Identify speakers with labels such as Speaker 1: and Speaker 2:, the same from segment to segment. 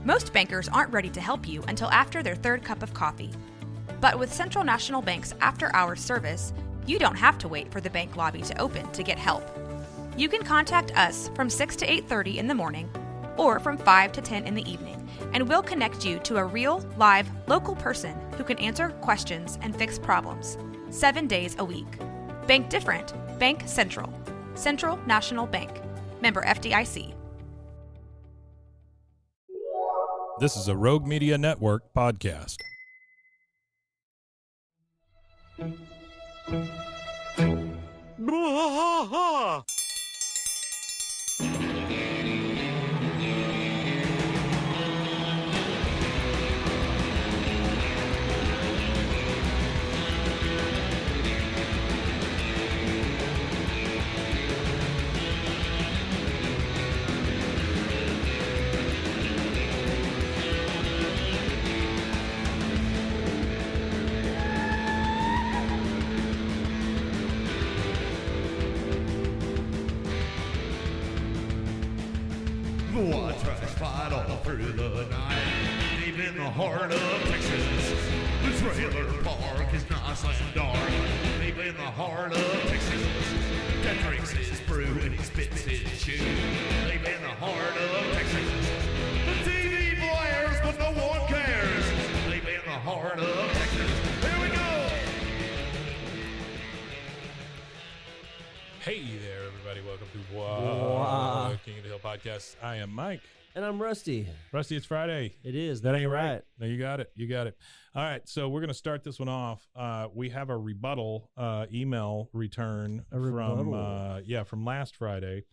Speaker 1: Most bankers aren't ready to help you until after their third cup of coffee. But with Central National Bank's after-hours service, you don't have to wait for the bank lobby to open to get help. You can contact us from 6 to 8:30 in the morning or from 5 to 10 in the evening, and we'll connect you to a real, live, local person who can answer questions and fix problems 7 days a week. Bank different. Bank Central. Central National Bank. Member FDIC.
Speaker 2: This is a Rogue Media Network podcast.
Speaker 3: Waters fight all through the night, deep in the heart of Texas. The trailer park is nice and dark, deep in the heart of Texas. That drinks his brew and he spits his chew, deep in the heart of Texas. The TV blares, but no one cares, deep in the heart of Texas. Here we go!
Speaker 2: Hey there, everybody. Welcome to King of the Hill podcast. I am Mike.
Speaker 4: And I'm Rusty.
Speaker 2: Rusty, it's Friday.
Speaker 4: It is. That ain't right.
Speaker 2: No, you got it. You got it. All right, so we're going to start this one off. We have a rebuttal email return from last Friday.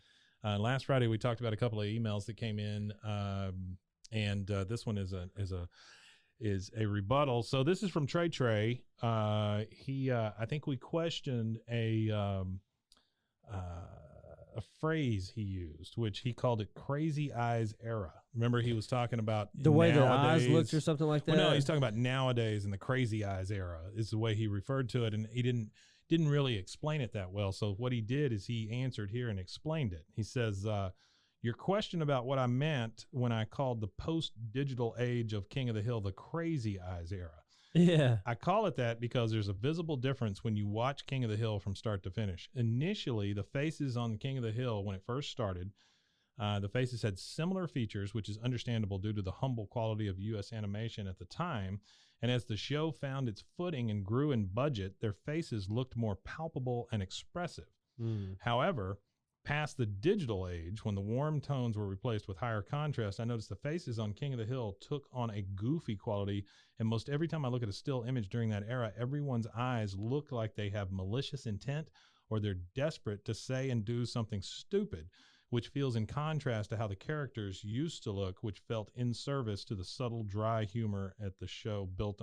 Speaker 2: Last Friday, we talked about a couple of emails that came in, and this one is a rebuttal. So this is from Trey. I think we questioned a phrase he used, which he called it "crazy eyes era." Remember, he was talking about
Speaker 4: the way their eyes looked or something like that.
Speaker 2: Well, no, he's talking about nowadays and the crazy eyes era is the way he referred to it, and he didn't really explain it that well. So what he did is he answered here and explained it. He says, "Your question about what I meant when I called the post-digital age of King of the Hill the crazy eyes era."
Speaker 4: Yeah.
Speaker 2: I call it that because there's a visible difference when you watch King of the Hill from start to finish. Initially, the faces on King of the Hill, when it first started, the faces had similar features, which is understandable due to the humble quality of U.S. animation at the time. And as the show found its footing and grew in budget, their faces looked more palpable and expressive. However, past the digital age, when the warm tones were replaced with higher contrast, I noticed the faces on King of the Hill took on a goofy quality, and most every time I look at a still image during that era, everyone's eyes look like they have malicious intent or they're desperate to say and do something stupid, which feels in contrast to how the characters used to look, which felt in service to the subtle, dry humor at the show built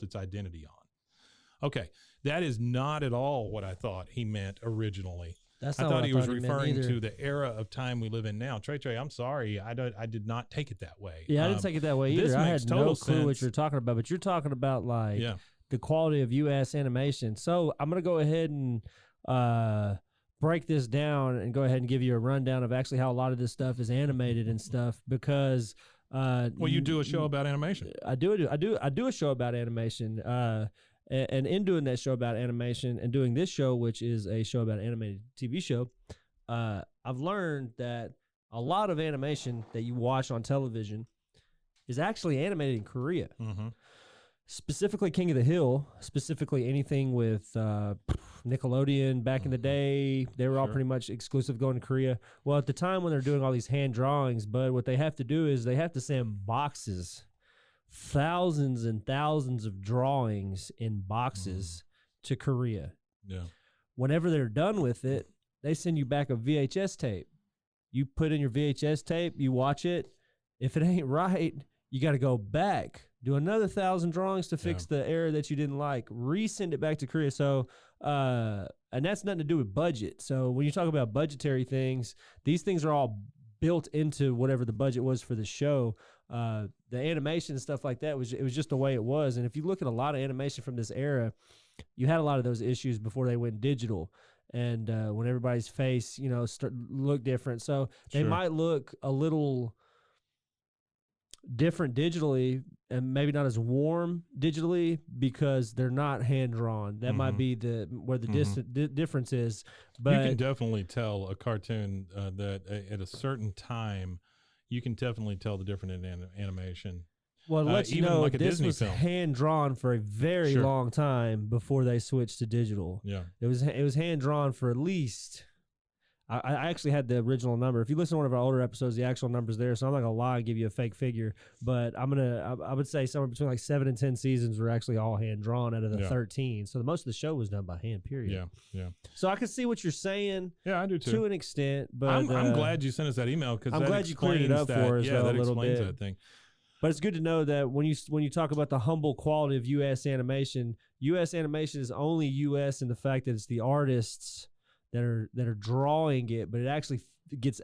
Speaker 2: its identity on. Okay, that is not at all what I thought he meant originally.
Speaker 4: That's
Speaker 2: I
Speaker 4: not
Speaker 2: thought
Speaker 4: what
Speaker 2: he was
Speaker 4: meant
Speaker 2: referring
Speaker 4: either.
Speaker 2: to the era of time we live in now. Trey, I'm sorry. I did not take it that way.
Speaker 4: Yeah, I didn't take it that way
Speaker 2: this
Speaker 4: either. I
Speaker 2: makes
Speaker 4: had no
Speaker 2: total
Speaker 4: clue what
Speaker 2: sense.
Speaker 4: you're talking about, but you're talking about like
Speaker 2: Yeah.
Speaker 4: the quality of U.S. animation. So I'm going to go ahead and break this down and go ahead and give you a rundown of actually how a lot of this stuff is animated and stuff because
Speaker 2: Well, you do a show about animation.
Speaker 4: I do a show about animation. And in doing that show about animation and doing this show, which is a show about an animated TV show, I've learned that a lot of animation that you watch on television is actually animated in Korea.
Speaker 2: Mm-hmm.
Speaker 4: Specifically King of the Hill, specifically anything with Nickelodeon back in the day, they were all pretty much exclusive going to Korea. Well, at the time when they're doing all these hand drawings, but what they have to do is they have to send boxes, thousands and thousands of drawings in boxes to Korea.
Speaker 2: Yeah.
Speaker 4: Whenever they're done with it, they send you back a VHS tape. You put in your VHS tape, you watch it. If it ain't right, you got to go back, do another 1,000 drawings to fix the error that you didn't like, resend it back to Korea. So, and that's nothing to do with budget. So when you talk about budgetary things, these things are all built into whatever the budget was for the show. The animation and stuff like that was just the way it was. And if you look at a lot of animation from this era, you had a lot of those issues before they went digital. And when everybody's face, look different. So they might look a little different digitally and maybe not as warm digitally because they're not hand drawn. That might be where the difference is. But
Speaker 2: you can definitely tell a cartoon that at a certain time, you can definitely tell the difference in animation.
Speaker 4: well, it lets you
Speaker 2: even
Speaker 4: know
Speaker 2: like a
Speaker 4: this
Speaker 2: Disney
Speaker 4: was
Speaker 2: film.
Speaker 4: hand drawn for a very
Speaker 2: Sure.
Speaker 4: long time before they switched to digital.
Speaker 2: Yeah.
Speaker 4: It was hand drawn for at least. I actually had the original number. If you listen to one of our older episodes, the actual number's there. So I'm not gonna lie and give you a fake figure, but I would say somewhere between like 7 and 10 seasons were actually all hand drawn out of the
Speaker 2: Yeah.
Speaker 4: 13. So most of the show was done by hand. Period.
Speaker 2: Yeah. Yeah.
Speaker 4: So I can see what you're saying
Speaker 2: Yeah, I do too.
Speaker 4: to an extent, but
Speaker 2: I'm glad you sent us that email because
Speaker 4: I'm glad you cleared it up for us,
Speaker 2: Yeah,
Speaker 4: though,
Speaker 2: that
Speaker 4: a little
Speaker 2: explains
Speaker 4: bit.
Speaker 2: that thing.
Speaker 4: But it's good to know that when you talk about the humble quality of U.S. animation is only U.S. in the fact that it's the artists that are drawing it, but it actually gets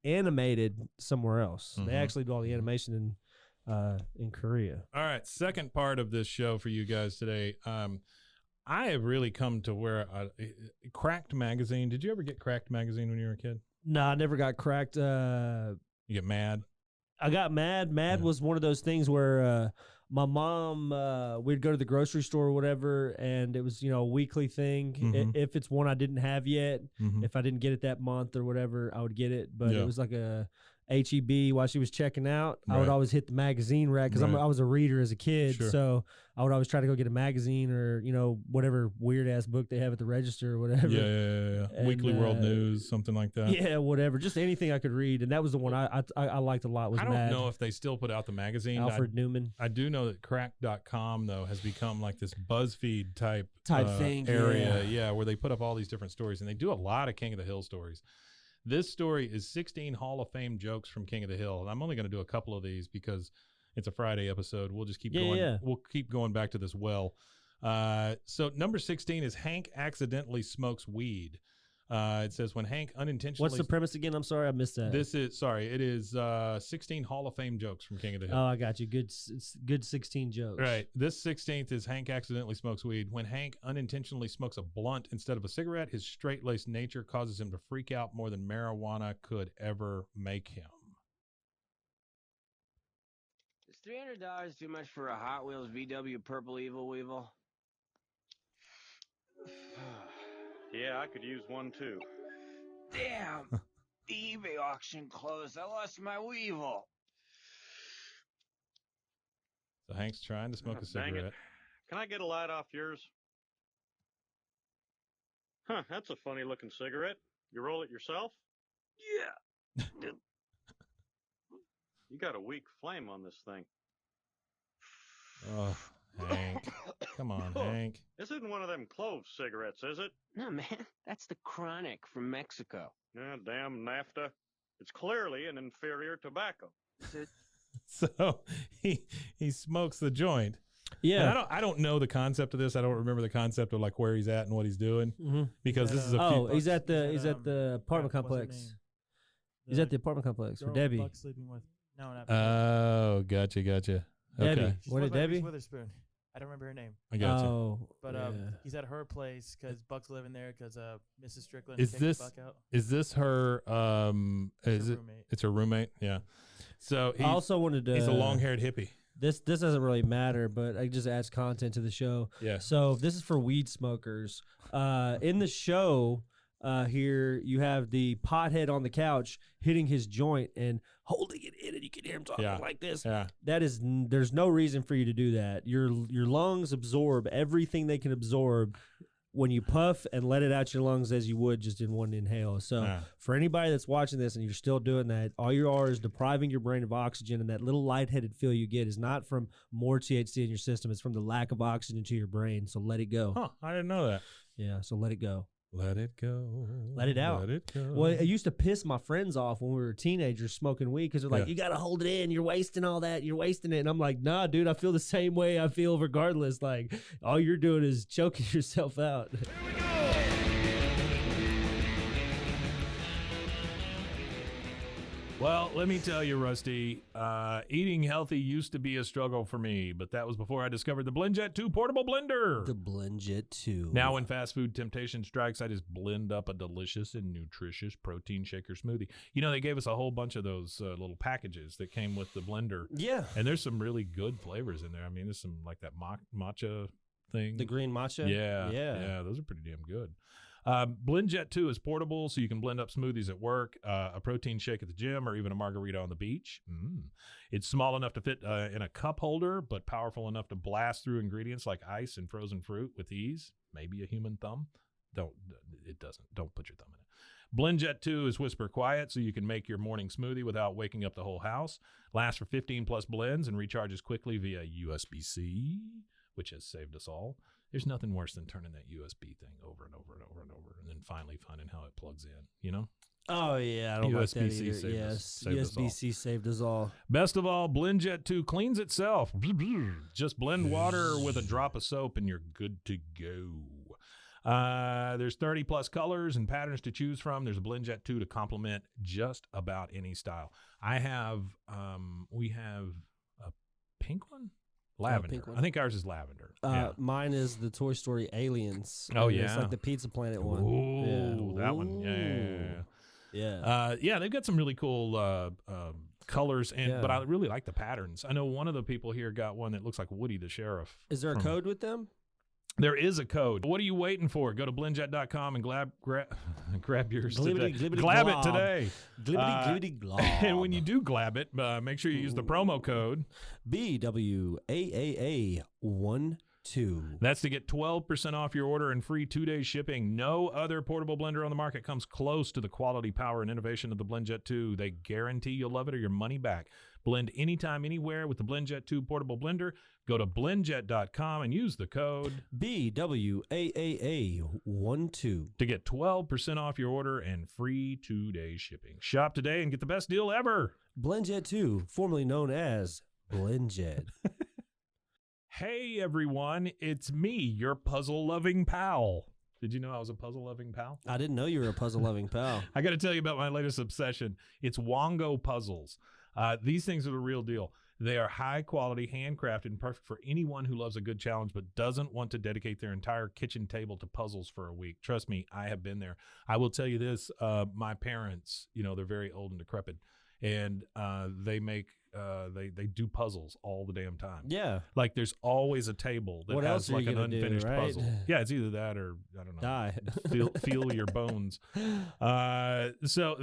Speaker 4: animated somewhere else. They actually do all the animation in Korea.
Speaker 2: All right, second part of this show for you guys today. I have really come to where Cracked magazine. Did you ever get Cracked magazine when you were a kid?
Speaker 4: No, I never got cracked.
Speaker 2: You get mad.
Speaker 4: I got mad. Mad
Speaker 2: Yeah.
Speaker 4: was one of those things where my mom, we'd go to the grocery store or whatever, and it was, a weekly thing.
Speaker 2: Mhm.
Speaker 4: If it's one I didn't have yet,
Speaker 2: Mhm.
Speaker 4: if I didn't get it that month or whatever, I would get it. But
Speaker 2: Yeah.
Speaker 4: it was like a HEB while she was checking out. I would
Speaker 2: Right.
Speaker 4: always hit the magazine rack because
Speaker 2: Right.
Speaker 4: I was a reader as a kid.
Speaker 2: Sure.
Speaker 4: So I would always try to go get a magazine or, whatever weird ass book they have at the register or whatever.
Speaker 2: Yeah.
Speaker 4: And,
Speaker 2: Weekly World News, something like that.
Speaker 4: Yeah, whatever. Just anything I could read. And that was the one I liked a lot was
Speaker 2: I don't
Speaker 4: Mad.
Speaker 2: know if they still put out the magazine.
Speaker 4: Alfred Newman.
Speaker 2: I do know that Cracked.com, though, has become like this BuzzFeed type
Speaker 4: Thing.
Speaker 2: area. Yeah, where they put up all these different stories. And they do a lot of King of the Hill stories. This story is 16 Hall of Fame jokes from King of the Hill. And I'm only going to do a couple of these because it's a Friday episode. We'll just keep going.
Speaker 4: Yeah.
Speaker 2: We'll keep going back to this well. So number 16 is Hank accidentally smokes weed. It says when Hank unintentionally.
Speaker 4: What's the premise again? I'm sorry, I missed that.
Speaker 2: It is 16 Hall of Fame jokes from King of the Hill.
Speaker 4: Oh, I got you. It's good 16 jokes.
Speaker 2: Right. This 16th is Hank accidentally smokes weed. When Hank unintentionally smokes a blunt instead of a cigarette, his straight-laced nature causes him to freak out more than marijuana could ever make him.
Speaker 5: Is $300 too much for a Hot Wheels VW Purple Evil Weevil?
Speaker 6: Yeah, I could use one too.
Speaker 5: Damn! The eBay auction closed. I lost my Weevil.
Speaker 2: So Hank's trying to smoke a
Speaker 6: Dang it.
Speaker 2: cigarette.
Speaker 6: Can I get a light off yours? Huh, that's a funny looking cigarette. You roll it yourself?
Speaker 5: Yeah.
Speaker 6: You got a weak flame on this thing.
Speaker 2: Oh, Hank. Come on, Hank.
Speaker 6: This isn't one of them clove cigarettes, is it?
Speaker 5: No, man. That's the Chronic from Mexico.
Speaker 6: Yeah, damn NAFTA. It's clearly an inferior tobacco.
Speaker 2: So he smokes the joint.
Speaker 4: Yeah.
Speaker 2: And I don't know the concept of this. I don't remember the concept of like where he's at and what he's doing because this is a few.
Speaker 4: He's at the apartment
Speaker 7: What's her
Speaker 4: complex.
Speaker 7: name?
Speaker 4: He's at the apartment complex for
Speaker 7: girl
Speaker 4: Debbie.
Speaker 7: Buck sleeping with. No, not
Speaker 2: Oh, gotcha.
Speaker 4: Debbie.
Speaker 2: Okay,
Speaker 7: She's
Speaker 4: What
Speaker 7: supposed
Speaker 4: did
Speaker 7: to be Reese
Speaker 4: Debbie?
Speaker 7: Witherspoon. I don't remember her name.
Speaker 2: I gotcha.
Speaker 4: Oh,
Speaker 7: But
Speaker 4: yeah.
Speaker 7: he's at her place because Buck's living there because Mrs. Strickland
Speaker 2: Is
Speaker 7: kicked
Speaker 2: this-
Speaker 7: Buck out.
Speaker 2: Is this her?
Speaker 7: It's
Speaker 2: Is
Speaker 7: her
Speaker 2: it?
Speaker 7: roommate.
Speaker 2: It's her roommate. Yeah. So
Speaker 4: I also wanted to.
Speaker 2: he's a long-haired hippie.
Speaker 4: This doesn't really matter, but it just adds content to the show.
Speaker 2: Yeah.
Speaker 4: So this is for weed smokers. In the show, here you have the pothead on the couch hitting his joint and holding it in, and you can hear him talking
Speaker 2: Yeah.
Speaker 4: like this.
Speaker 2: Yeah.
Speaker 4: That is, there's no reason for you to do that. Your lungs absorb everything they can absorb when you puff and let it out your lungs as you would just in one inhale. So
Speaker 2: Yeah.
Speaker 4: for anybody that's watching this and you're still doing that, all you are is depriving your brain of oxygen, and that little lightheaded feel you get is not from more THC in your system. It's from the lack of oxygen to your brain. So let it go.
Speaker 2: Huh. I didn't know that.
Speaker 4: Yeah, so let it go.
Speaker 2: Let it go.
Speaker 4: Let it out.
Speaker 2: Let it go.
Speaker 4: Well, it used to piss my friends off when we were teenagers smoking weed because they're like,
Speaker 2: Yeah.
Speaker 4: you got to hold it in. You're wasting all that. You're wasting it. And I'm like, nah, dude, I feel the same way I feel regardless. Like, all you're doing is choking yourself out.
Speaker 2: Well, let me tell you, Rusty, eating healthy used to be a struggle for me, but that was before I discovered the BlendJet 2 portable blender.
Speaker 4: The BlendJet 2.
Speaker 2: Now, when fast food temptation strikes, I just blend up a delicious and nutritious protein shaker smoothie. You know, they gave us a whole bunch of those little packages that came with the blender.
Speaker 4: Yeah.
Speaker 2: And there's some really good flavors in there. I mean, there's some like that matcha thing.
Speaker 4: The green matcha?
Speaker 2: Yeah, those are pretty damn good. BlendJet 2 is portable, so you can blend up smoothies at work, a protein shake at the gym, or even a margarita on the beach. It's small enough to fit in a cup holder, but powerful enough to blast through ingredients like ice and frozen fruit with ease. Maybe a human thumb. Don't put your thumb in it. BlendJet 2 is whisper quiet, so you can make your morning smoothie without waking up the whole house. Lasts for 15 plus blends and recharges quickly via USB-C, which has saved us all. There's nothing worse than turning that USB thing over and over and over and over, and then finally finding how it plugs in, you know?
Speaker 4: Oh, yeah. I don't like that
Speaker 2: USB-C
Speaker 4: either.
Speaker 2: saved us-
Speaker 4: Yes.
Speaker 2: saved us all.
Speaker 4: USB-C saved us all.
Speaker 2: Best of all, BlendJet 2 cleans itself. Just blend water with a drop of soap and you're good to go. There's 30 plus colors and patterns to choose from. There's a BlendJet 2 to complement just about any style. We have a pink one? Lavender.
Speaker 4: pink one.
Speaker 2: I think ours is lavender.
Speaker 4: Mine is the Toy Story Aliens.
Speaker 2: Oh,
Speaker 4: and It's
Speaker 2: yeah.
Speaker 4: like the Pizza Planet one.
Speaker 2: Ooh,
Speaker 4: Yeah.
Speaker 2: that one. Yeah.
Speaker 4: Yeah.
Speaker 2: They've got some really cool colors, but I really like the patterns. I know one of the people here got one that looks like Woody the Sheriff.
Speaker 4: Is there a code with them?
Speaker 2: There is a code. What are you waiting for? Go to blendjet.com and grab yours
Speaker 4: Glibbity,
Speaker 2: today.
Speaker 4: glibbity,
Speaker 2: Glab
Speaker 4: glob.
Speaker 2: it today.
Speaker 4: Glibbity, glibbity, glob.
Speaker 2: And when you do glab it, make sure you use the promo code.
Speaker 4: BWAAA12.
Speaker 2: That's to get 12% off your order and free 2-day shipping. No other portable blender on the market comes close to the quality, power, and innovation of the BlendJet 2. They guarantee you'll love it or your money back. Blend anytime, anywhere with the BlendJet 2 portable blender. Go to blendjet.com and use the code
Speaker 4: BWAAA12
Speaker 2: to get 12% off your order and free 2-day shipping. Shop today and get the best deal ever.
Speaker 4: BlendJet 2, formerly known as BlendJet.
Speaker 2: Hey, everyone. It's me, your puzzle-loving pal. Did you know I was a puzzle-loving pal?
Speaker 4: I didn't know you were a puzzle-loving pal.
Speaker 2: I got to tell you about my latest obsession. It's Wongo puzzles. These things are the real deal. They are high quality, handcrafted, and perfect for anyone who loves a good challenge but doesn't want to dedicate their entire kitchen table to puzzles for a week. Trust me, I have been there. I will tell you this, my parents, they're very old and decrepit, and they do puzzles all the damn time.
Speaker 4: Yeah.
Speaker 2: Like there's always a table that
Speaker 4: What
Speaker 2: has
Speaker 4: else are
Speaker 2: like
Speaker 4: you
Speaker 2: an
Speaker 4: gonna do,
Speaker 2: unfinished
Speaker 4: right?
Speaker 2: puzzle. Yeah, it's either that or I don't know.
Speaker 4: Die.
Speaker 2: feel your bones. So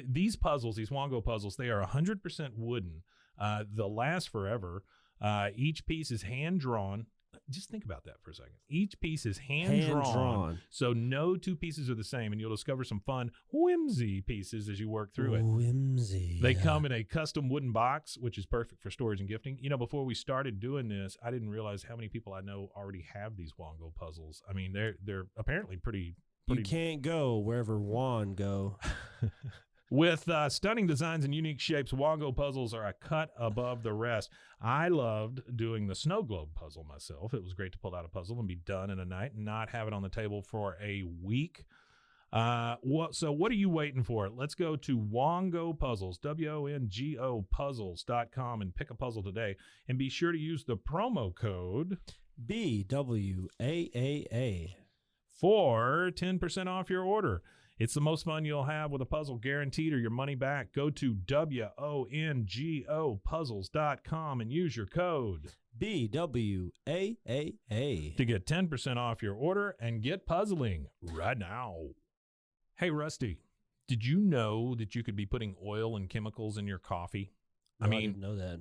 Speaker 2: these puzzles, these Wongo puzzles, they are 100% wooden. They'll last forever. Each piece is hand drawn. Just think about that for a second. Each piece is hand drawn. So no two pieces are the same, and you'll discover some fun whimsy pieces as you work through it.
Speaker 4: Whimsy.
Speaker 2: They come in a custom wooden box, which is perfect for storage and gifting. Before we started doing this, I didn't realize how many people I know already have these Wongo puzzles. I mean, they're apparently pretty.
Speaker 4: You can't go wherever Juan go.
Speaker 2: With stunning designs and unique shapes, Wongo puzzles are a cut above the rest. I loved doing the snow globe puzzle myself. It was great to pull out a puzzle and be done in a night and not have it on the table for a week. So what are you waiting for? Let's go to Wongo Puzzles, WONGO puzzles.com, and pick a puzzle today. And be sure to use the promo code
Speaker 4: BWAAA
Speaker 2: for 10% off your order. It's the most fun you'll have with a puzzle, guaranteed, or your money back. Go to WONGO puzzles.com and use your code
Speaker 4: BWAAA
Speaker 2: to get 10% off your order and get puzzling right now. Hey, Rusty, did you know that you could be putting oil and chemicals in your coffee?
Speaker 4: No, I didn't know that.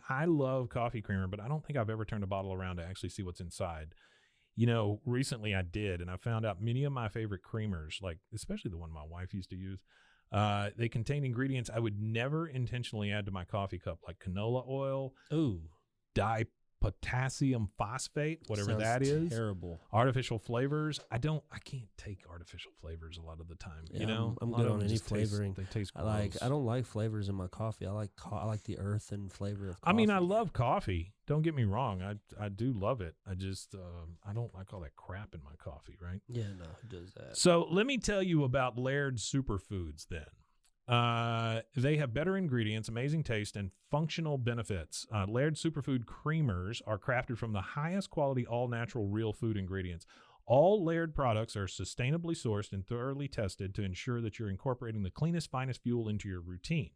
Speaker 2: I love coffee creamer, but I don't think I've ever turned a bottle around to actually see what's inside. Recently I did, and I found out many of my favorite creamers, like especially the one my wife used to use, they contain ingredients I would never intentionally add to my coffee cup, like canola oil, dipotassium phosphate, whatever
Speaker 4: Sounds
Speaker 2: that is,
Speaker 4: terrible.
Speaker 2: artificial flavors. I can't take artificial flavors a lot of the time.
Speaker 4: Yeah, I'm
Speaker 2: A lot
Speaker 4: good
Speaker 2: of
Speaker 4: on
Speaker 2: them
Speaker 4: any
Speaker 2: just
Speaker 4: flavoring.
Speaker 2: They taste
Speaker 4: I
Speaker 2: gross.
Speaker 4: don't like flavors in my coffee. I like the earth and flavor of coffee.
Speaker 2: I love coffee. Don't get me wrong. I do love it. I just I don't like all that crap in my coffee, right?
Speaker 4: Yeah, no, it does that.
Speaker 2: So let me tell you about Laird Superfoods then. They have better ingredients, amazing taste, and functional benefits. Laird Superfood Creamers are crafted from the highest quality, all-natural, real food ingredients. All Laird products are sustainably sourced and thoroughly tested to ensure that you're incorporating the cleanest, finest fuel into your routine.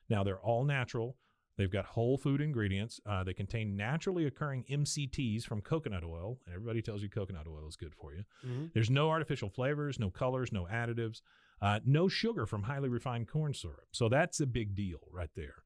Speaker 2: Now, they're all natural. They've got whole food ingredients. They contain naturally occurring MCTs from coconut oil. Everybody tells you coconut oil is good for you.
Speaker 4: Mm-hmm.
Speaker 2: There's no artificial flavors, no colors, no additives, no sugar from highly refined corn syrup. So that's a big deal right there.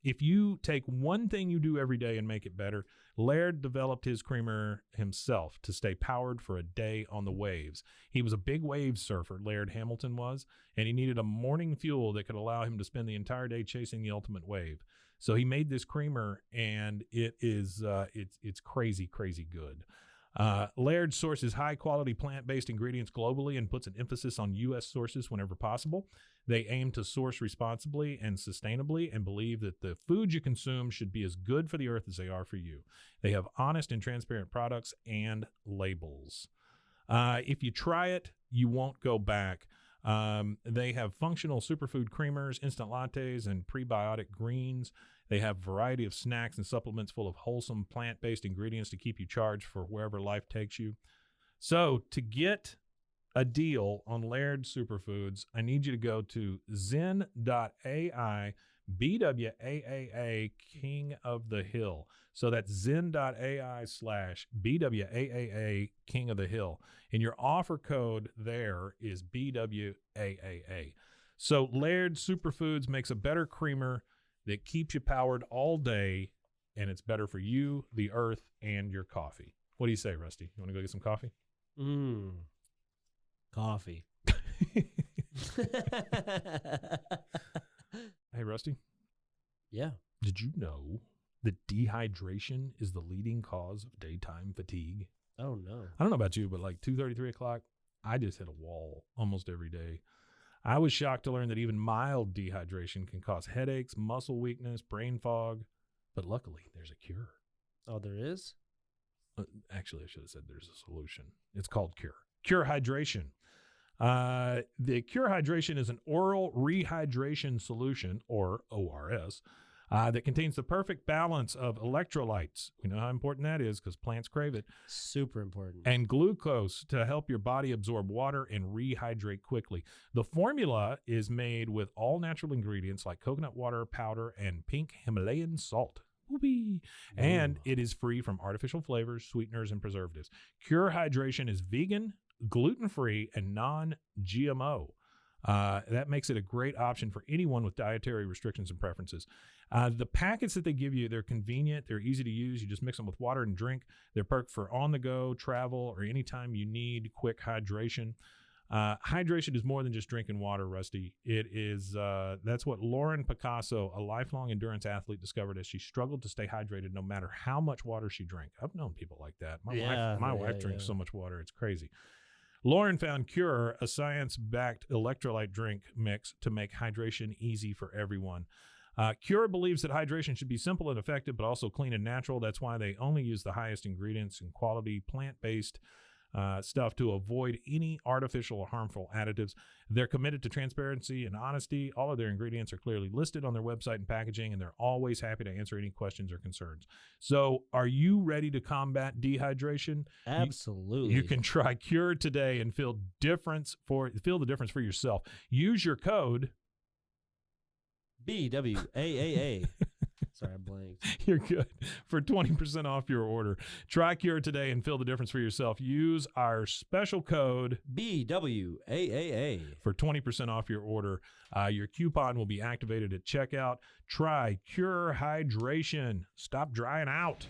Speaker 2: If you take one thing you do every day and make it better, Laird developed his creamer himself to stay powered for a day on the waves. He was a big wave surfer, Laird Hamilton was, and he needed a morning fuel that could allow him to spend the entire day chasing the ultimate wave. So he made this creamer, and it is it's crazy, crazy good. Laird sources high-quality plant-based ingredients globally and puts an emphasis on U.S. sources whenever possible. They aim to source responsibly and sustainably and believe that the food you consume should be as good for the earth as they are for you. They have honest and transparent products and labels. If you try it, you won't go back. They have functional superfood creamers, instant lattes, and prebiotic greens. They have a variety of snacks and supplements full of wholesome plant-based ingredients to keep you charged for wherever life takes you. So to get a deal on Laird Superfoods, I need you to go to zen.ai BWAAA King of the Hill. So that's zen.ai/BWAAA King of the Hill. And your offer code there is BWAAA. So Laird Superfoods makes a better creamer that keeps you powered all day, and it's better for you, the earth, and your coffee. What do you say, Rusty? You want to go get some coffee?
Speaker 4: Coffee.
Speaker 2: Hey, Rusty.
Speaker 4: Yeah.
Speaker 2: Did you know that dehydration is the leading cause of daytime fatigue?
Speaker 4: Oh, no.
Speaker 2: I don't know about you, but like 2:30, 3 o'clock, I just hit a wall almost every day. I was shocked to learn that even mild dehydration can cause headaches, muscle weakness, brain fog, but luckily there's a cure.
Speaker 4: Oh, there is?
Speaker 2: Actually, I should have said there's a solution. It's called Cure. Cure Hydration. The Cure Hydration is an oral rehydration solution, or ORS, that contains the perfect balance of electrolytes. We know how important that is because plants crave it.
Speaker 4: Super important.
Speaker 2: And glucose to help your body absorb water and rehydrate quickly. The formula is made with all natural ingredients like coconut water powder and pink Himalayan salt. Whoopee. And it is free from artificial flavors, sweeteners, and preservatives. Cure Hydration is vegan, gluten-free, and non-GMO. That makes it a great option for anyone with dietary restrictions and preferences. The packets that they give you, they're convenient. They're easy to use. You just mix them with water and drink. They're perfect for on-the-go, travel, or anytime you need quick hydration. Hydration is more than just drinking water, Rusty. It is, that's what Lauren Picasso, a lifelong endurance athlete, discovered as she struggled to stay hydrated no matter how much water she drank. I've known people like that. My wife drinks so much water, it's crazy. Lauren found Cure, a science-backed electrolyte drink mix to make hydration easy for everyone. Cure believes that hydration should be simple and effective, but also clean and natural. That's why they only use the highest ingredients and quality plant-based stuff to avoid any artificial or harmful additives. They're committed to transparency and honesty. All of their ingredients are clearly listed on their website and packaging, and they're always happy to answer any questions or concerns. So are you ready to combat dehydration?
Speaker 4: Absolutely.
Speaker 2: You can try Cure today and feel the difference for yourself. Use your code
Speaker 4: BWAAA. Sorry, I blanked.
Speaker 2: You're good. For 20% off your order. Try Cure today and feel the difference for yourself. Use our special code
Speaker 4: BWAAA
Speaker 2: for 20% off your order. Your coupon will be activated at checkout. Try Cure Hydration. Stop drying out.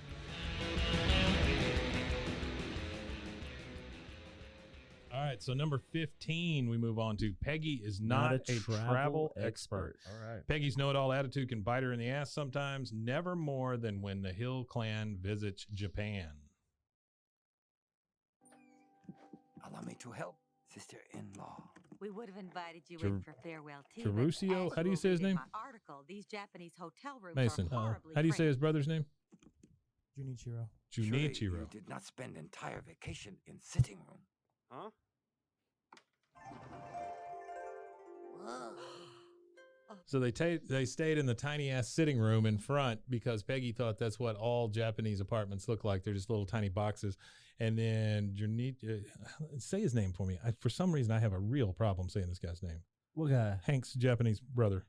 Speaker 2: All right, so number 15, we move on to Peggy is not a travel expert.
Speaker 4: All right.
Speaker 2: Peggy's know-it-all attitude can bite her in the ass sometimes, never more than when the Hill clan visits Japan.
Speaker 5: Allow me to help, sister-in-law.
Speaker 8: We would have invited you in for farewell tea.
Speaker 2: Terusio? How do you say his name?
Speaker 8: Article, these Japanese hotel rooms
Speaker 2: Mason.
Speaker 8: are horribly
Speaker 2: How do you say
Speaker 8: cramped.
Speaker 2: his brother's name?
Speaker 7: Junichiro.
Speaker 5: Surely
Speaker 2: Junichiro.
Speaker 5: you did not spend entire vacation in sitting room.
Speaker 6: Huh?
Speaker 8: Whoa.
Speaker 2: So they stayed in the tiny ass sitting room in front because Peggy thought that's what all Japanese apartments look like. They're just little tiny boxes. And then say his name for me. For some reason, I have a real problem saying this guy's name.
Speaker 4: What guy?
Speaker 2: Hank's Japanese brother.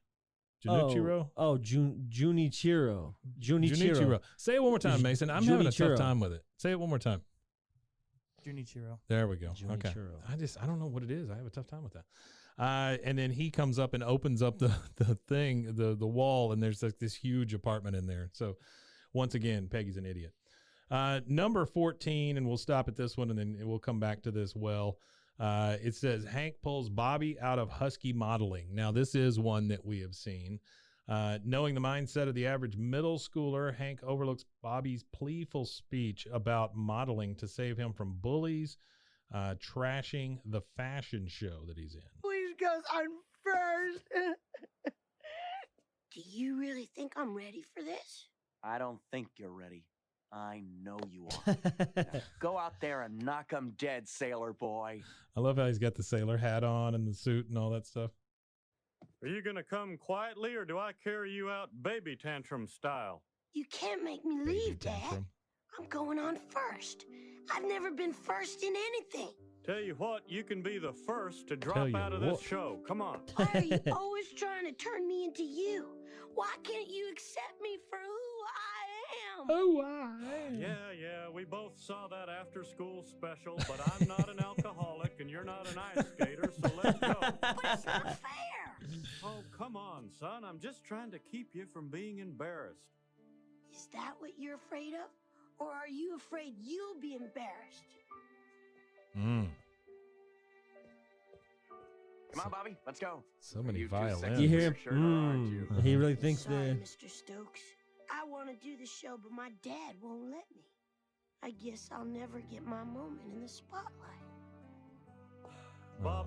Speaker 2: Junichiro?
Speaker 4: Junichiro.
Speaker 2: Junichiro. Say it one more time, Mason. I'm having a tough
Speaker 4: Junichiro.
Speaker 2: time with it. Say it one more time.
Speaker 7: Junichiro.
Speaker 2: There we go. Okay.
Speaker 4: Junichiro.
Speaker 2: I don't know what it is. I have a tough time with that. And then he comes up and opens up the thing, the wall, and there's like this huge apartment in there. So once again, Peggy's an idiot. Number 14, and we'll stop at this one, and then we'll come back to this well. It says Hank pulls Bobby out of husky modeling. Now, this is one that we have seen. Knowing the mindset of the average middle schooler, Hank overlooks Bobby's pleadful speech about modeling to save him from bullies, trashing the fashion show that he's in.
Speaker 9: Please, Gus, I'm first. Do you really think I'm ready for this?
Speaker 5: I don't think you're ready. I know you are. Now, go out there and knock 'em dead, sailor boy.
Speaker 2: I love how he's got the sailor hat on and the suit and all that stuff.
Speaker 6: Are you gonna come quietly, or do I carry you out baby tantrum style?
Speaker 9: You can't make me
Speaker 2: Baby
Speaker 9: leave, Dad.
Speaker 2: tantrum.
Speaker 9: I'm going on first. I've never been first in anything.
Speaker 6: Tell you what, you can be the first to
Speaker 2: Tell
Speaker 6: drop
Speaker 2: you
Speaker 6: out of
Speaker 2: what.
Speaker 6: this show. Come on.
Speaker 9: Why are you always trying to turn me into you? Why can't you accept me for who I am?
Speaker 2: Oh,
Speaker 6: Yeah, we both saw that after-school special, but I'm not an alcoholic and you're not an ice skater, so let's go.
Speaker 9: But it's not fair.
Speaker 6: Oh, come on, son. I'm just trying to keep you from being embarrassed.
Speaker 9: Is that what you're afraid of? Or are you afraid you'll be embarrassed?
Speaker 5: Come on, Bobby, let's go.
Speaker 2: So many
Speaker 5: You too
Speaker 2: violins.
Speaker 5: sexy
Speaker 4: You
Speaker 5: for
Speaker 4: hear
Speaker 5: your
Speaker 4: him?
Speaker 5: shirt, aren't you?
Speaker 4: He really thinks
Speaker 9: Sorry,
Speaker 4: that.
Speaker 9: Mr. Stokes. I want to do the show, but my dad won't let me. I guess I'll never get my moment in the spotlight.
Speaker 6: Bob.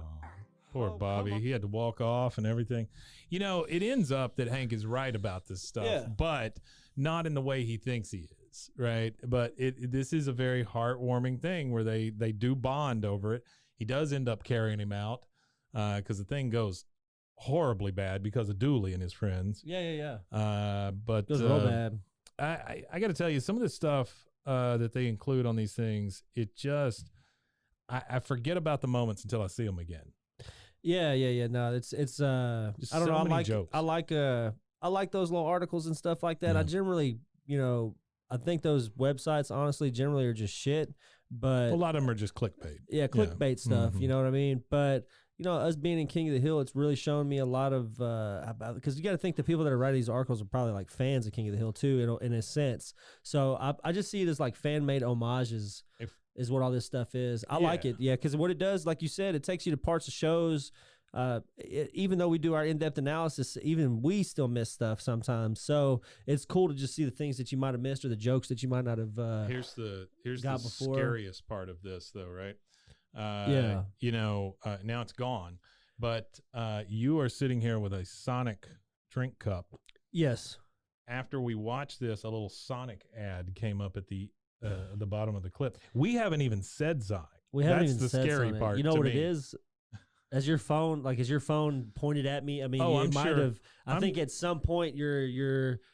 Speaker 2: Poor
Speaker 6: Oh, come
Speaker 2: Bobby.
Speaker 6: on.
Speaker 2: He had to walk off and everything. You know, it ends up that Hank is right about this stuff,
Speaker 4: Yeah.
Speaker 2: but not in the way he thinks he is, right? But this is a very heartwarming thing where they do bond over it. He does end up carrying him out because the thing goes horribly bad because of Dooley and his friends.
Speaker 4: Yeah.
Speaker 2: But
Speaker 4: It was real bad.
Speaker 2: I got to tell you, some of the stuff that they include on these things, it just I forget about the moments until I see them again.
Speaker 4: Yeah. No, it's
Speaker 2: Just
Speaker 4: I don't
Speaker 2: so
Speaker 4: know. I
Speaker 2: many
Speaker 4: like
Speaker 2: jokes.
Speaker 4: I like those little articles and stuff like that.
Speaker 2: Yeah.
Speaker 4: I generally, I think those websites honestly generally are just shit. But
Speaker 2: A lot of them are just clickbait.
Speaker 4: yeah, clickbait stuff.
Speaker 2: Mhm.
Speaker 4: You know what I mean? But us being in King of the Hill, it's really shown me a lot of about, because you got to think the people that are writing these articles are probably like fans of King of the Hill too, in a sense. So I just see it as like fan made homages. Is what all this stuff is. I like it, because what it does, like you said, it takes you to parts of shows. Even though we do our in-depth analysis, even we still miss stuff sometimes. So it's cool to just see the things that you might have missed or the jokes that you might not have.
Speaker 2: Here's the
Speaker 4: got before.
Speaker 2: scariest part of this, though, right?
Speaker 4: Yeah.
Speaker 2: Now it's gone, but you are sitting here with a Sonic drink cup.
Speaker 4: Yes.
Speaker 2: After we watched this, a little Sonic ad came up at the bottom of the clip. We haven't even said Sonic.
Speaker 4: We haven't
Speaker 2: That's
Speaker 4: even
Speaker 2: the
Speaker 4: said
Speaker 2: scary
Speaker 4: Sonic.
Speaker 2: part.
Speaker 4: You know
Speaker 2: to
Speaker 4: what
Speaker 2: me.
Speaker 4: it is? As your phone pointed at me, I mean,
Speaker 2: Oh,
Speaker 4: it
Speaker 2: I'm
Speaker 4: might
Speaker 2: sure.
Speaker 4: have. I think at some point your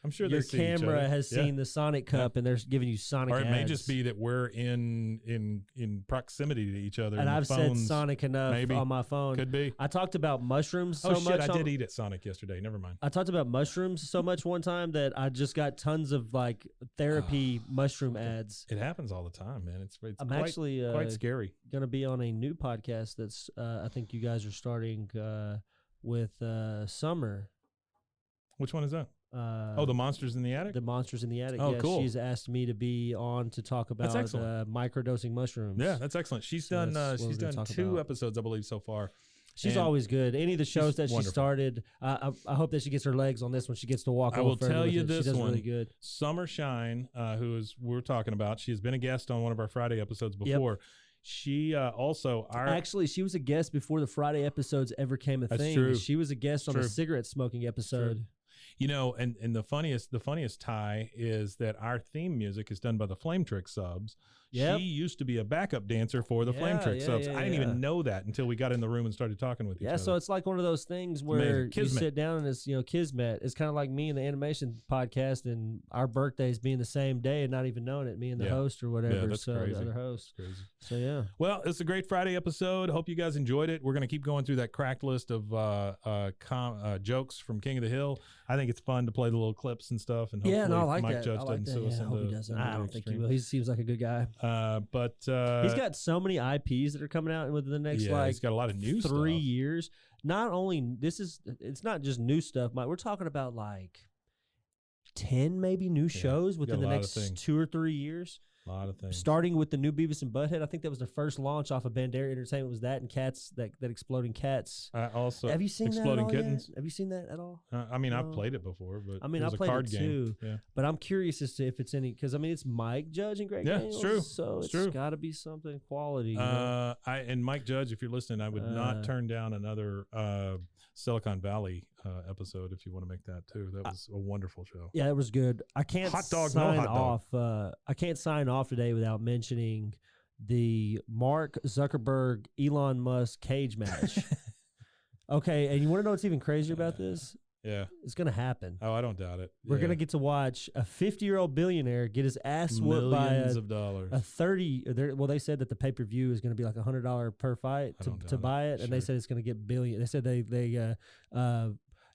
Speaker 2: I'm sure
Speaker 4: your
Speaker 2: they see each
Speaker 4: camera
Speaker 2: other.
Speaker 4: has
Speaker 2: Yeah.
Speaker 4: seen the Sonic cup and they're giving you Sonic
Speaker 2: Or it may
Speaker 4: ads.
Speaker 2: just be that we're in proximity to each other.
Speaker 4: And
Speaker 2: the
Speaker 4: I've said
Speaker 2: phones-
Speaker 4: Sonic enough
Speaker 2: maybe.
Speaker 4: on my phone.
Speaker 2: Could be.
Speaker 4: I talked about mushrooms so
Speaker 2: Oh, shit,
Speaker 4: much.
Speaker 2: I did eat at Sonic yesterday. Never mind.
Speaker 4: I talked about mushrooms so much one time that I just got tons of like therapy mushroom ads.
Speaker 2: It happens all the time, man. It's
Speaker 4: I'm
Speaker 2: quite,
Speaker 4: actually
Speaker 2: quite scary.
Speaker 4: going to be on a new podcast that's I think you guys are starting with Summer.
Speaker 2: Which one is that?
Speaker 4: The
Speaker 2: The Monsters in the Attic?
Speaker 4: The Monsters in the Attic.
Speaker 2: Oh,
Speaker 4: Yeah,
Speaker 2: cool.
Speaker 4: She's asked me to be on to talk about
Speaker 2: excellent.
Speaker 4: microdosing mushrooms.
Speaker 2: Yeah, that's excellent. She's
Speaker 4: So
Speaker 2: done
Speaker 4: that's what we're gonna talk
Speaker 2: 2
Speaker 4: about.
Speaker 2: episodes, I believe, so far.
Speaker 4: She's
Speaker 2: And
Speaker 4: always good. Any of the shows that she
Speaker 2: wonderful.
Speaker 4: started, I hope that she gets her legs on this one. She gets to walk.
Speaker 2: I
Speaker 4: a
Speaker 2: will
Speaker 4: little further
Speaker 2: tell
Speaker 4: with
Speaker 2: you
Speaker 4: it.
Speaker 2: this
Speaker 4: She does
Speaker 2: one.
Speaker 4: really good.
Speaker 2: Summer Shine, who we're talking about, she has been a guest on one of our Friday episodes before. She also
Speaker 4: Actually, she was a guest before the Friday episodes ever came a
Speaker 2: That's
Speaker 4: thing.
Speaker 2: true.
Speaker 4: She was a guest on the
Speaker 2: True.
Speaker 4: cigarette smoking episode.
Speaker 2: And the funniest tie is that our theme music is done by the Flame Trick subs.
Speaker 4: Yep.
Speaker 2: She used to be a backup dancer for the Flame Trick subs. I didn't even know that until we got in the room and started talking with each other.
Speaker 4: Yeah, so it's like one of those things where you
Speaker 2: Kismet.
Speaker 4: sit down and it's, Kismet. It's kind of like me and the animation podcast and our birthdays being the same day and not even knowing it, me and the host or whatever.
Speaker 2: Yeah, that's crazy.
Speaker 4: The other host.
Speaker 2: That's crazy.
Speaker 4: So, yeah.
Speaker 2: Well, it's a great Friday episode. Hope you guys enjoyed it. We're going to keep going through that cracked list of jokes from King of the Hill. I think it's fun to play the little clips and stuff. And hopefully
Speaker 4: I like
Speaker 2: Mike
Speaker 4: that.
Speaker 2: Judge doesn't sue us
Speaker 4: I hope he
Speaker 2: into
Speaker 4: doesn't. I don't think he will.
Speaker 2: stream.
Speaker 4: He seems like a good guy.
Speaker 2: But
Speaker 4: He's got so many IPs that are coming out within the next
Speaker 2: he's got a lot of new
Speaker 4: 3
Speaker 2: stuff.
Speaker 4: years. Not only it's not just new stuff, Mike. We're talking about like 10 maybe new shows within the
Speaker 2: a lot
Speaker 4: next
Speaker 2: of things.
Speaker 4: 2 or 3 years.
Speaker 2: A lot of things.
Speaker 4: Starting with the new Beavis and Butthead. I think that was their first launch off of Bandera Entertainment. Was that and Cats, that Exploding Cats.
Speaker 2: Also,
Speaker 4: have you seen
Speaker 2: Exploding
Speaker 4: that at all
Speaker 2: Kittens?
Speaker 4: Yet? Have you seen that at all?
Speaker 2: I've played it before, but
Speaker 4: I mean,
Speaker 2: it
Speaker 4: I
Speaker 2: was
Speaker 4: played
Speaker 2: a card
Speaker 4: it
Speaker 2: game.
Speaker 4: too.
Speaker 2: Yeah.
Speaker 4: But I'm curious as to if it's any, because I mean, it's Mike Judge and Greg
Speaker 2: Yeah,
Speaker 4: Daniels,
Speaker 2: it's true.
Speaker 4: so
Speaker 2: It's true.
Speaker 4: got to be something quality.
Speaker 2: And Mike Judge, if you're listening, I would not turn down another Silicon Valley episode if you want to make that too. That was a wonderful show.
Speaker 4: Yeah, it was good. I can't
Speaker 2: Hot dog, no
Speaker 4: sign
Speaker 2: hot dog.
Speaker 4: off. I can't sign off today without mentioning the Mark Zuckerberg Elon Musk cage match. Okay, and you want to know what's even crazier about this?
Speaker 2: Yeah.
Speaker 4: It's going to happen.
Speaker 2: Oh, I don't doubt it.
Speaker 4: We're going to get to watch a 50-year-old billionaire get his ass whooped by
Speaker 2: millions of dollars.
Speaker 4: a 30. Well, they said that the pay-per-view is going to be like $100 per fight to buy it, and they said it's going to get billion. They said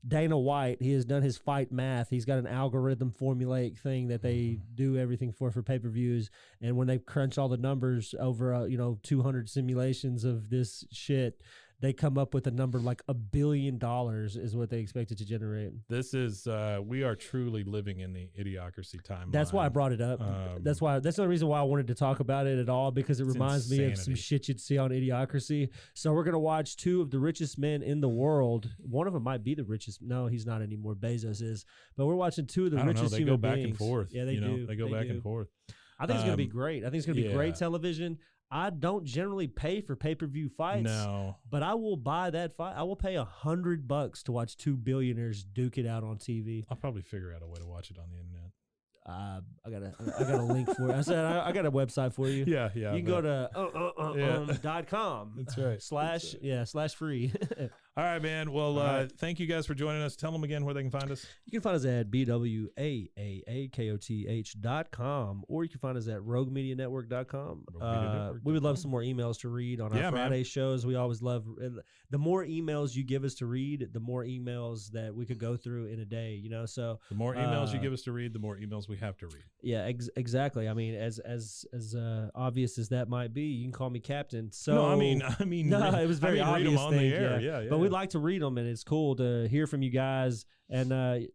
Speaker 4: Dana White, he has done his fight math. He's got an algorithm formulaic thing that they do everything for pay-per-views, and when they crunch all the numbers over 200 simulations of this shit, they come up with a number like $1 billion is what they expected to generate.
Speaker 2: This is we are truly living in the idiocracy timeline.
Speaker 4: That's why I brought it up. That's the only reason why I wanted to talk about it at all, because it reminds me of some shit you'd see on Idiocracy. So we're gonna watch 2 of the richest men in the world. One of them might be the richest. No, he's not anymore. Bezos is. But we're watching 2 of the richest
Speaker 2: they
Speaker 4: human
Speaker 2: go back
Speaker 4: beings.
Speaker 2: and forth.
Speaker 4: Yeah, they do.
Speaker 2: They go back and forth.
Speaker 4: I think it's gonna be great. I think it's gonna be
Speaker 2: yeah.
Speaker 4: great television. I don't generally pay for pay-per-view fights.
Speaker 2: No.
Speaker 4: But I will buy that fight. I will pay $100 to watch 2 billionaires duke it out on TV.
Speaker 2: I'll probably figure out a way to watch it on the internet.
Speaker 4: I got a link for it. I said I got a website for you.
Speaker 2: Yeah.
Speaker 4: You can go to .com.
Speaker 2: That's right.
Speaker 4: /free.
Speaker 2: All right, man. Well, thank you guys for joining us. Tell them again where they can find us.
Speaker 4: You can find us at BWAAAKOTH.com, or you can find us at RogueMediaNetwork.com. We would love some more emails to read on our Friday shows. We always love the more emails you give us to read, the more emails that we could go through in a day. So
Speaker 2: the more emails you give us to read, the more emails we have to read.
Speaker 4: Yeah, exactly. I mean, as obvious as that might be, you can call me Captain. So
Speaker 2: no, I mean,
Speaker 4: no, it was very obvious.
Speaker 2: Read them on the air. Yeah.
Speaker 4: But we like to read them, and it's cool to hear from you guys. And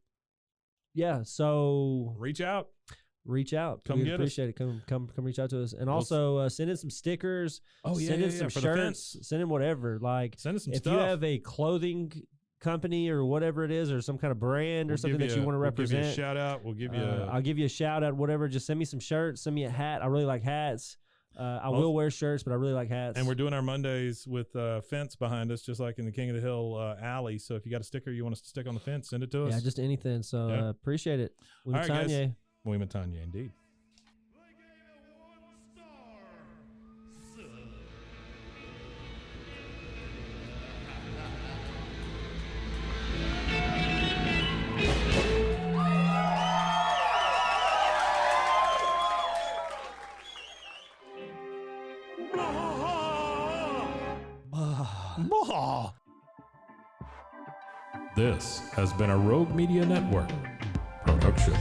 Speaker 4: so
Speaker 2: reach out.
Speaker 4: Come get appreciate us. It. Come reach out to us, and also send in some stickers. Send in some shirts. Send in whatever. Like,
Speaker 2: send us some
Speaker 4: if
Speaker 2: stuff.
Speaker 4: you have a clothing company or whatever it is, or some kind of brand or something that you want to represent,
Speaker 2: we'll give you a shout out. We'll give you.
Speaker 4: I'll give you a shout out. Whatever. Just send me some shirts. Send me a hat. I really like hats. I will wear shirts, but I really like hats.
Speaker 2: And we're doing our Mondays with fence behind us, just like in the King of the Hill alley. So if you got a sticker you want us to stick on the fence, send it to us.
Speaker 4: Yeah, just anything. So appreciate it.
Speaker 2: All right, guys. William and Tanya, indeed. This has been a Rogue Media Network production.